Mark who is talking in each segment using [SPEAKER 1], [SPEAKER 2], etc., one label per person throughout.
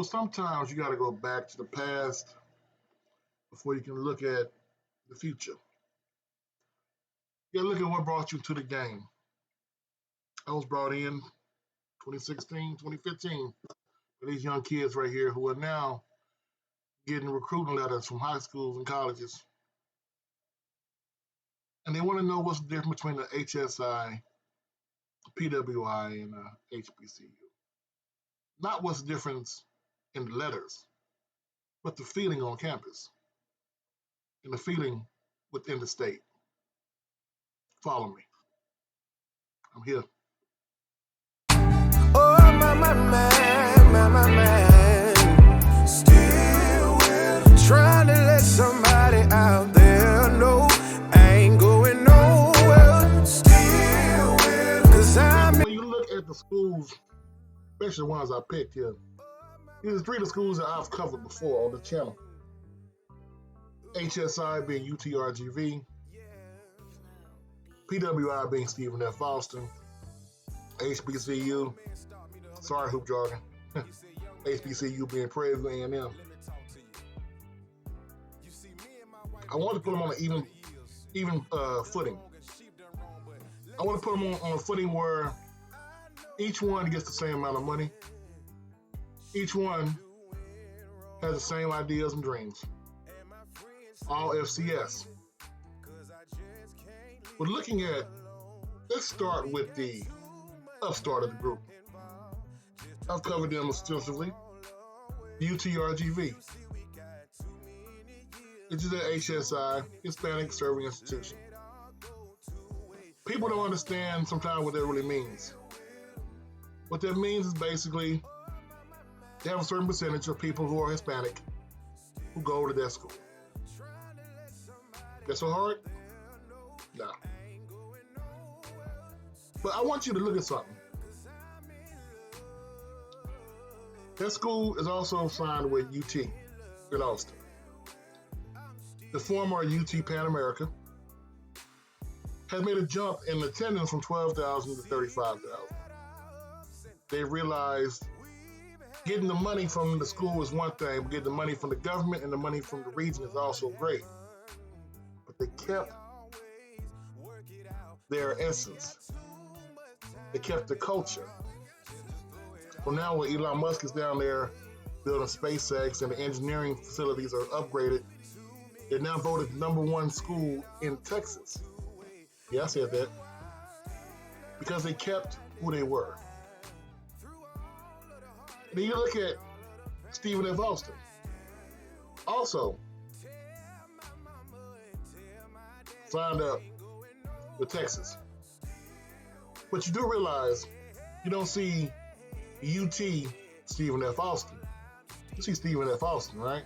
[SPEAKER 1] Sometimes you got to go back to the past before you can look at the future. You got to look at what brought you to the game. I was brought in 2016, 2015 for these young kids right here who are now getting recruiting letters from high schools and colleges. And they want to know what's the difference between the HSI, PWI, and HBCU. Not what's the difference in the letters, but the feeling on campus and the feeling within the state. Follow me. I'm here.
[SPEAKER 2] Oh, my man. Still trying to let somebody out there know I ain't going nowhere. Still cause
[SPEAKER 1] when you look at the schools, especially the ones I picked here, these are three of the schools that I've covered before on the channel. HSI being UTRGV, PWI being Stephen F. Austin, HBCU, sorry hoop jargon, HBCU being Prairie View A&M. I want to put them on an even footing. I want to put them on a footing where each one gets the same amount of money. Each one has the same ideas and dreams. All FCS. But looking at, let's start with the upstart of the group. I've covered them extensively. UTRGV. It's just an HSI, Hispanic Serving Institution. People don't understand sometimes what that really means. What that means is basically they have a certain percentage of people who are Hispanic who go to that school. That's so hard? No. But I want you to look at something. That school is also signed with UT in Austin. The former UT Pan America has made a jump in attendance from 12,000 to 35,000. They realized getting the money from the school is one thing, but getting the money from the government and the money from the region is also great. But they kept their essence. They kept the culture. Well, now when Elon Musk is down there building SpaceX and the engineering facilities are upgraded, they're now voted #1 school in Texas. Yeah, I said that. Because they kept who they were. Then you look at Stephen F. Austin. Also, signed up with Texas. But you do realize you don't see UT Stephen F. Austin. You see Stephen F. Austin, right?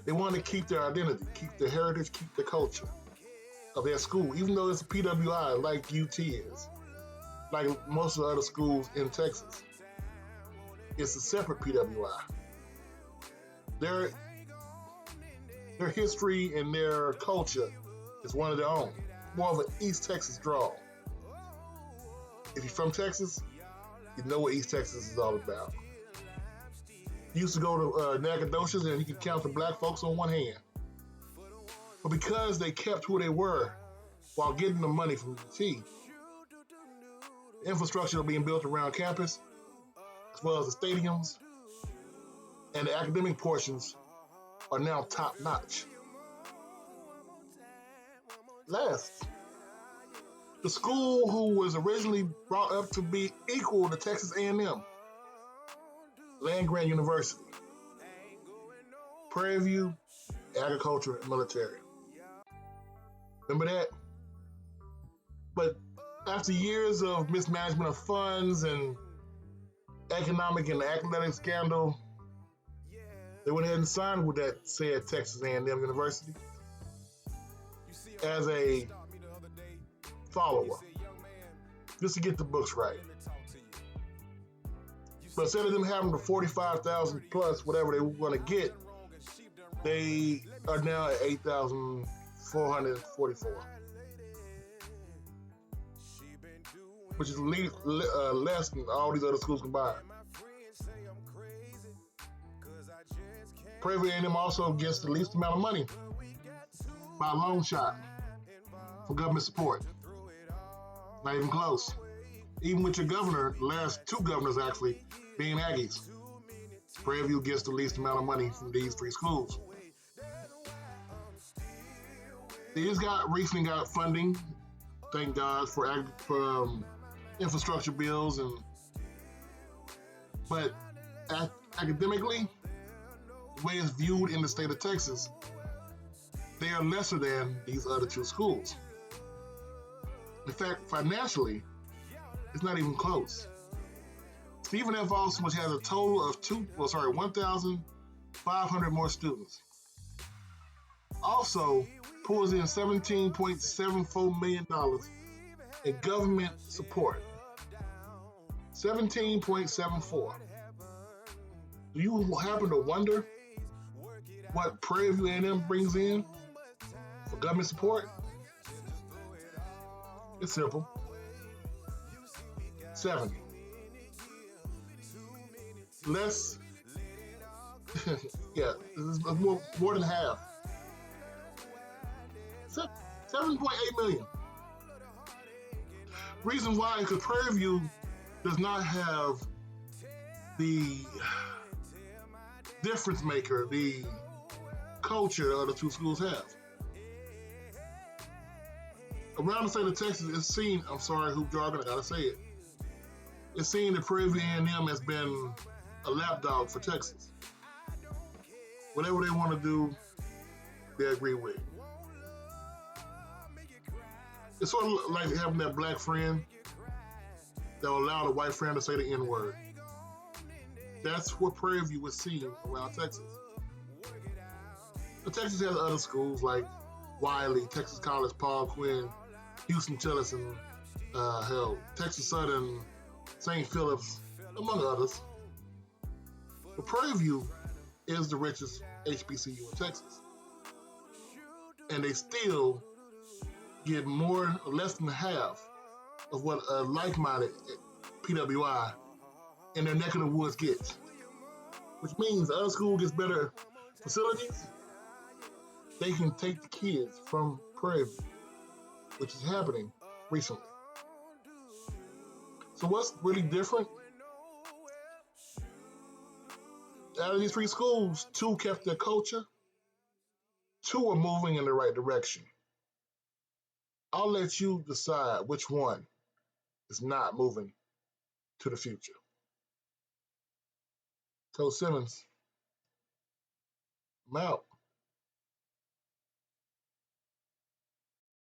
[SPEAKER 1] They want to keep their identity, keep their heritage, keep the culture of their school, even though it's a PWI like UT is, like most of the other schools in Texas. It's a separate PWI. Their history and their culture is one of their own, more of an East Texas draw. If you're from Texas, you know what East Texas is all about. You used to go to Nacogdoches and you could count the black folks on one hand. But because they kept who they were while getting the money from UT, the infrastructure being built around campus, as well as the stadiums, and the academic portions are now top notch. Last, the school who was originally brought up to be equal to Texas A&M, Land-Grant University, Prairie View, Agriculture and Military. Remember that? But after years of mismanagement of funds and economic and athletic scandal, they went ahead and signed with that said Texas A&M University as a follower, just to get the books right. But instead of them having the 45,000 plus whatever they want to get, they are now at 8,444, which is less than all these other schools combined. Prairie View A&M also gets the least amount of money by a long shot for government support. Not even close. Even with your governor, the last two governors actually being Aggies, Prairie View gets the least amount of money from these three schools. These recently got funding, thank God, for infrastructure bills, but academically, the way it's viewed in the state of Texas, they are lesser than these other two schools. In fact, financially, it's not even close. Stephen F. Austin, which has a total of 1,500 more students, also pulls in $17.74 million in government support. 17.74. Do you happen to wonder what Prairie View A&M brings in for government support? It's simple. 70. Less, yeah, it's more than half. 7.8 million. Reason why is because Prairie View does not have the difference maker, the culture other two schools have. Around the state of Texas, it's seen, I'm sorry, hoop jargon, I gotta say it. It's seen that Prairie View A&M has been a lapdog for Texas. Whatever they want to do, they agree with. It's sort of like having that black friend that will allow the white friend to say the N-word. That's what Prairie View was seen around Texas. But Texas has other schools like Wiley, Texas College, Paul Quinn, Houston Tillotson, Texas Southern, St. Phillips, among others. But Prairie View is the richest HBCU in Texas. And they still get more or less than half of what a like-minded PWI in their neck of the woods gets. Which means the other school gets better facilities. They can take the kids from Prairie View, which is happening recently. So what's really different? Out of these three schools, two kept their culture, two are moving in the right direction. I'll let you decide which one is not moving to the future. Coach Simmons, I'm out.